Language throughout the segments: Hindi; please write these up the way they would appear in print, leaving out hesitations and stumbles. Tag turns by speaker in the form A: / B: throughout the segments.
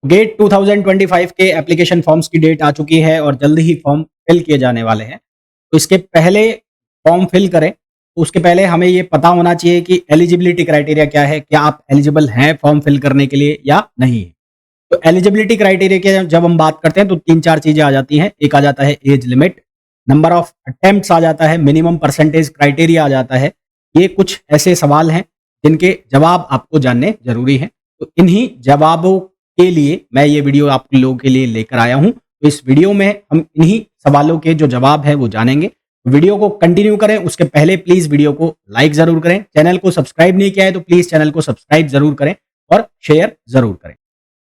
A: गेट 2025 के एप्लीकेशन फॉर्म्स की डेट आ चुकी है और जल्द ही फॉर्म फिल किए जाने वाले हैं। तो इसके पहले फॉर्म फिल करें, तो उसके पहले हमें ये पता होना चाहिए कि एलिजिबिलिटी क्राइटेरिया क्या है, क्या आप एलिजिबल हैं फॉर्म फिल करने के लिए या नहीं है। तो एलिजिबिलिटी क्राइटेरिया की जब हम बात करते हैं तो 3-4 चीज़ें आ जाती हैं। एक आ जाता है age limit, number of attempts आ जाता है, मिनिमम परसेंटेज क्राइटेरिया आ जाता है। ये कुछ ऐसे सवाल हैं जिनके जवाब आपको जानने ज़रूरी हैं। तो इन्हीं जवाबों के लिए मैं ये वीडियो आप लोगों के लिए लेकर आया हूँ। तो इस वीडियो में हम इन्हीं सवालों के जो जवाब हैं वो जानेंगे। वीडियो को कंटिन्यू करें, उसके पहले प्लीज़ वीडियो को लाइक ज़रूर करें। चैनल को सब्सक्राइब नहीं किया है तो प्लीज़ चैनल को सब्सक्राइब ज़रूर करें और शेयर ज़रूर करें।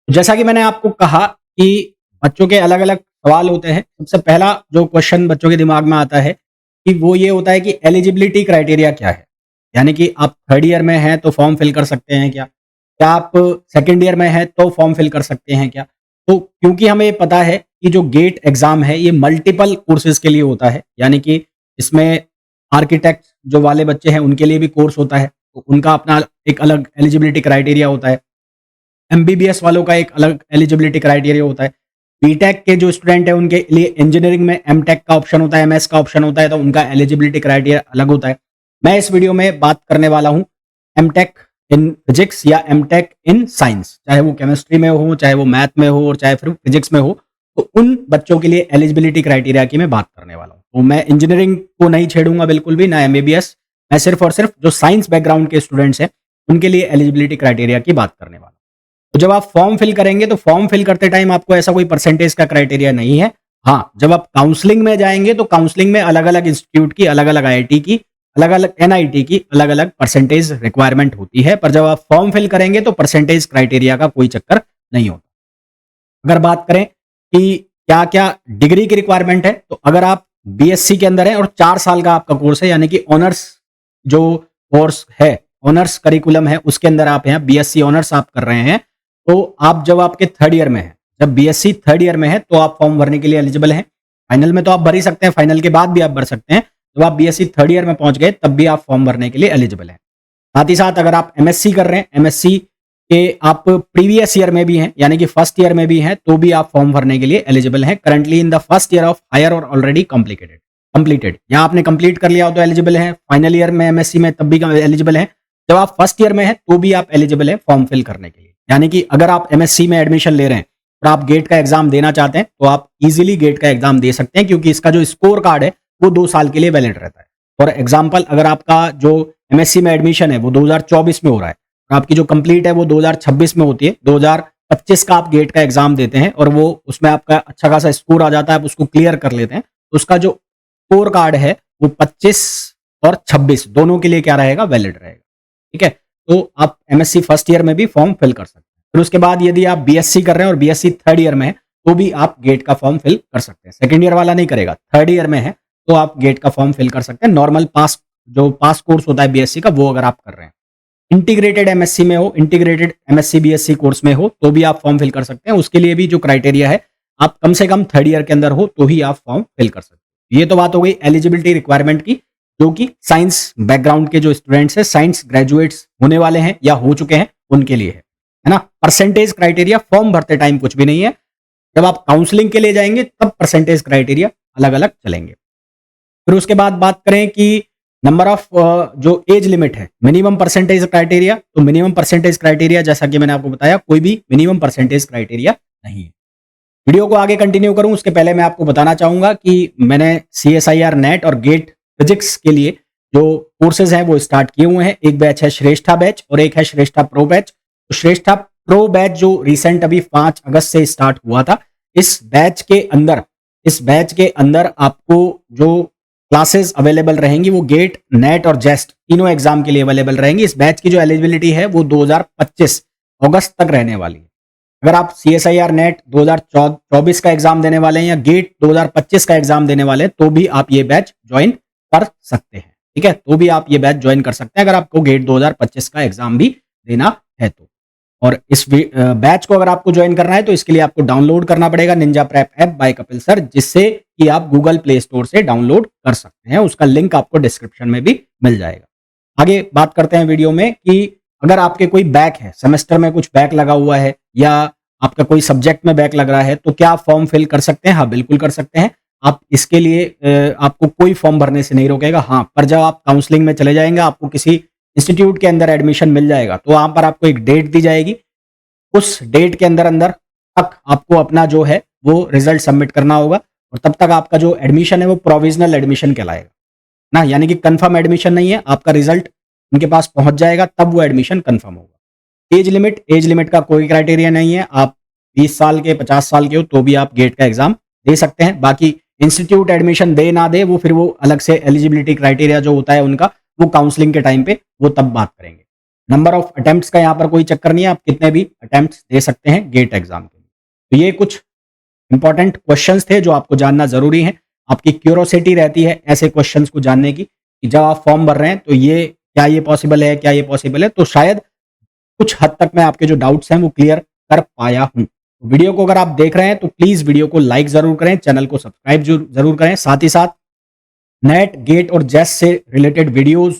A: जैसा कि मैंने आपको कहा कि बच्चों के अलग-अलग सवाल होते हैं। सबसे पहला जो क्वेश्चन बच्चों के दिमाग में आता है कि वो ये होता है कि एलिजिबिलिटी क्राइटेरिया क्या है? यानी कि आप 3rd ईयर में हैं तो फॉर्म फिल कर सकते हैं क्या? क्या आप 2nd ईयर में हैं तो फॉर्म फिल कर सकते हैं क्या? तो क्योंकि हमें ये पता है कि जो गेट एग्ज़ाम है ये मल्टीपल कोर्सेज़ के लिए होता है। यानी कि इसमें आर्किटेक्ट जो वाले बच्चे हैं उनके लिए भी कोर्स होता है। तो उनका अपना एक अलग एलिजिबिलिटी क्राइटेरिया होता है। एमबीबीएस वालों का एक अलग एलिजिबिलिटी क्राइटेरिया होता है। बीटेक के जो स्टूडेंट हैं उनके लिए इंजीनियरिंग में एमटेक का ऑप्शन होता है, एमएस का ऑप्शन होता है, तो उनका एलिजिबिलिटी क्राइटेरिया अलग होता है। मैं इस वीडियो में बात करने वाला हूँ एमटेक इन फिजिक्स या एमटेक इन साइंस, चाहे वो केमिस्ट्री में हो, चाहे वो मैथ में हो और चाहे फिर फिजिक्स में हो। तो उन बच्चों के लिए एलिजिबिलिटी क्राइटेरिया की मैं बात करने वाला हूँ। तो मैं इंजीनियरिंग को नहीं छेड़ूंगा बिल्कुल भी, ना एमबीबीएस। मैं सिर्फ और सिर्फ जो साइंस बैकग्राउंड के स्टूडेंट्स हैं उनके लिए एलिजिबिलिटी क्राइटेरिया की बात करने वाला हूँ। तो जब आप फॉर्म फिल करेंगे तो फॉर्म फिल करते टाइम आपको ऐसा कोई परसेंटेज का क्राइटेरिया नहीं है। हाँ, जब आप काउंसलिंग में जाएंगे तो काउंसलिंग में अलग-अलग इंस्टीट्यूट की, अलग-अलग आईआईटी की, अलग-अलग एनआईटी की अलग-अलग परसेंटेज रिक्वायरमेंट होती है। पर जब आप फॉर्म फिल करेंगे तो परसेंटेज क्राइटेरिया का कोई चक्कर नहीं होता। अगर बात करें कि क्या-क्या डिग्री की रिक्वायरमेंट है, तो अगर आप बीएससी के अंदर हैं और 4 साल का आपका कोर्स है, यानी कि ऑनर्स जो कोर्स है, ऑनर्स करिकुलम है, उसके अंदर आप हैं, बीएससी ऑनर्स आप कर रहे हैं, तो आप जब आपके 3rd ईयर में हैं, जब बीएससी 3rd ईयर में है तो आप फॉर्म भरने के लिए एलिजिबल हैं। फाइनल में तो आप भर ही सकते हैं, फाइनल के बाद भी आप भर सकते हैं। जब आप बीएससी 3rd ईयर में पहुंच गए तब भी आप फॉर्म भरने के लिए एलिजिबल हैं। साथ ही साथ अगर आप एमएससी कर रहे हैं, एमएससी के आप प्रीवियस ईयर में भी हैं, यानी कि 1st ईयर में भी हैं, तो भी आप फॉर्म भरने के लिए एलिजिबल हैं। Currently in the 1st year of higher और ऑलरेडी कंप्लीटेड, या आपने कंप्लीट कर लिया हो तो एलिजिबल हैं। फाइनल ईयर में एमएससी में तब भी एलिजिबल हैं। जब आप 1st ईयर में हैं तो भी आप एलिजिबल हैं फॉर्म फिल करने के लिए। यानी कि अगर आप एमएससी में एडमिशन ले रहे हैं और आप गेट का एग्जाम देना चाहते हैं तो आप इजीली गेट का एग्जाम दे सकते हैं, क्योंकि इसका जो स्कोर कार्ड है वो 2 साल के लिए वैलिड रहता है। फॉर एग्जाम्पल, अगर आपका जो एमएससी में एडमिशन है वो 2024 में हो रहा है और आपकी जो कंप्लीट है वो 2026 में होती है, 2025 का आप गेट का एग्जाम देते हैं और वो उसमें आपका अच्छा खासा स्कोर आ जाता है, आप उसको क्लियर कर लेते हैं, तो उसका जो स्कोर कार्ड है वो 25 और 26 दोनों के लिए क्या रहेगा, वैलिड रहेगा। ठीक है, तो आप एमएससी 1st ईयर में भी फॉर्म फिल कर सकते हैं। फिर उसके बाद यदि आप बीएससी कर रहे हैं और बीएससी 3rd ईयर में है तो भी आप गेट का फॉर्म फिल कर सकते हैं। 2nd ईयर वाला नहीं करेगा, 3rd ईयर में है तो आप गेट का फॉर्म फिल कर सकते हैं। नॉर्मल पास जो पास कोर्स होता है बीएससी का, वो अगर आप कर रहे हैं, इंटीग्रेटेड एमएससी में हो, इंटीग्रेटेड एमएससी बीएससी कोर्स में हो तो भी आप फॉर्म फिल कर सकते हैं। उसके लिए भी जो क्राइटेरिया है, आप कम से कम 3rd ईयर के अंदर हो तो ही आप फॉर्म फिल कर सकते हैं। ये तो बात हो गई एलिजिबिलिटी रिक्वायरमेंट की, जो कि साइंस बैकग्राउंड के जो स्टूडेंट्स हैं, साइंस ग्रेजुएट्स होने वाले हैं या हो चुके हैं, उनके लिए है ना। परसेंटेज क्राइटेरिया फॉर्म भरते टाइम कुछ भी नहीं है। जब आप काउंसलिंग के लिए जाएंगे तब परसेंटेज क्राइटेरिया अलग-अलग चलेंगे। फिर उसके बाद बात करें कि नंबर ऑफ जो एज लिमिट है, मिनिमम परसेंटेज क्राइटेरिया, तो मिनिमम परसेंटेज क्राइटेरिया जैसा कि मैंने आपको बताया, कोई भी मिनिमम परसेंटेज क्राइटेरिया नहीं है। वीडियो को आगे कंटिन्यू करूं उसके पहले मैं आपको बताना चाहूंगा कि मैंने CSIR नेट और गेट फिजिक्स के लिए जो कोर्सेज हैं वो स्टार्ट किए हुए हैं। एक बैच है श्रेष्ठा बैच और एक है श्रेष्ठा प्रो बैच। तो श्रेष्ठा प्रो बैच जो रिसेंट अभी 5 अगस्त से स्टार्ट हुआ था, इस बैच के अंदर आपको जो क्लासेस अवेलेबल रहेंगी वो गेट, नेट और जेस्ट तीनों एग्जाम के लिए अवेलेबल रहेंगी। इस बैच की जो एलिजिबिलिटी है वो 2025 अगस्त तक रहने वाली है। अगर आप CSIR नेट 2024 का एग्जाम देने वाले हैं या गेट 2025 का एग्जाम देने वाले हैं तो भी आप ये बैच ज्वाइन कर सकते हैं। ठीक है, तो भी आप ये बैच ज्वाइन कर सकते हैं अगर आपको गेट 2025 का एग्जाम भी देना है तो। और इस बैच को अगर आपको ज्वाइन करना है तो इसके लिए आपको डाउनलोड करना पड़ेगा Ninja prep app by Kapil sir, जिससे कि आप गूगल प्ले स्टोर से डाउनलोड कर सकते हैं। उसका लिंक आपको डिस्क्रिप्शन में भी मिल जाएगा। आगे बात करते हैं वीडियो में कि अगर आपके कोई बैक है, सेमेस्टर में कुछ बैक लगा हुआ है या आपका कोई सब्जेक्ट में बैक लग रहा है, तो क्या आप फॉर्म फिल कर सकते हैं? हाँ, बिल्कुल कर सकते हैं। आप इसके लिए आपको कोई फॉर्म भरने से नहीं रोकेगा। हाँ, पर जब आप काउंसलिंग में चले जाएँगे, आपको किसी इंस्टीट्यूट के अंदर एडमिशन मिल जाएगा, तो वहाँ पर आपको एक डेट दी जाएगी। उस डेट के अंदर-अंदर तक आपको अपना जो है वो रिज़ल्ट सबमिट करना होगा और तब तक आपका जो एडमिशन है वो प्रोविज़नल एडमिशन कहलाएगा। ना यानी कि कन्फर्म एडमिशन नहीं है, आपका रिज़ल्ट उनके पास पहुँच जाएगा तब वो एडमिशन कन्फर्म होगा। एज लिमिट का कोई क्राइटेरिया नहीं है। आप 20 साल के, 50 साल के हो तो भी आप गेट का एग्ज़ाम दे सकते हैं। बाकी इंस्टीट्यूट एडमिशन दे ना दे, वो फिर वो अलग से एलिजिबिलिटी क्राइटेरिया जो होता है उनका, वो काउंसलिंग के टाइम पे वो तब बात करेंगे। नंबर ऑफ अटेम्प्ट्स का यहाँ पर कोई चक्कर नहीं है, आप कितने भी अटेम्प्ट्स दे सकते हैं गेट एग्ज़ाम के लिए। तो ये कुछ इंपॉर्टेंट क्वेश्चंस थे जो आपको जानना ज़रूरी है। आपकी क्यूरोसिटी रहती है ऐसे क्वेश्चंस को जानने की कि जब आप फॉर्म भर रहे हैं तो ये क्या ये पॉसिबल है, क्या ये पॉसिबल है? तो शायद कुछ हद तक मैं आपके जो डाउट्स हैं वो क्लियर कर पाया हूँ। वीडियो को अगर आप देख रहे हैं तो प्लीज़ वीडियो को लाइक ज़रूर करें, चैनल को सब्सक्राइब ज़रूर करें। साथ ही साथ नेट, गेट और जेस से रिलेटेड वीडियोज़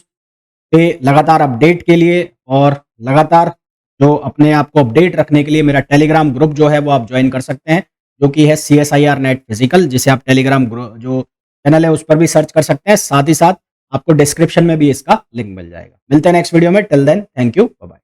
A: पे लगातार अपडेट के लिए और लगातार जो अपने आप को अपडेट रखने के लिए मेरा टेलीग्राम ग्रुप जो है वो आप ज्वाइन कर सकते हैं, जो कि है CSIR नेट फिजिकल, जिसे आप टेलीग्राम जो चैनल है उस पर भी सर्च कर सकते हैं। साथ ही साथ आपको डिस्क्रिप्शन में भी इसका लिंक मिल जाएगा। मिलते हैं नेक्स्ट वीडियो में, till then thank you, bye bye.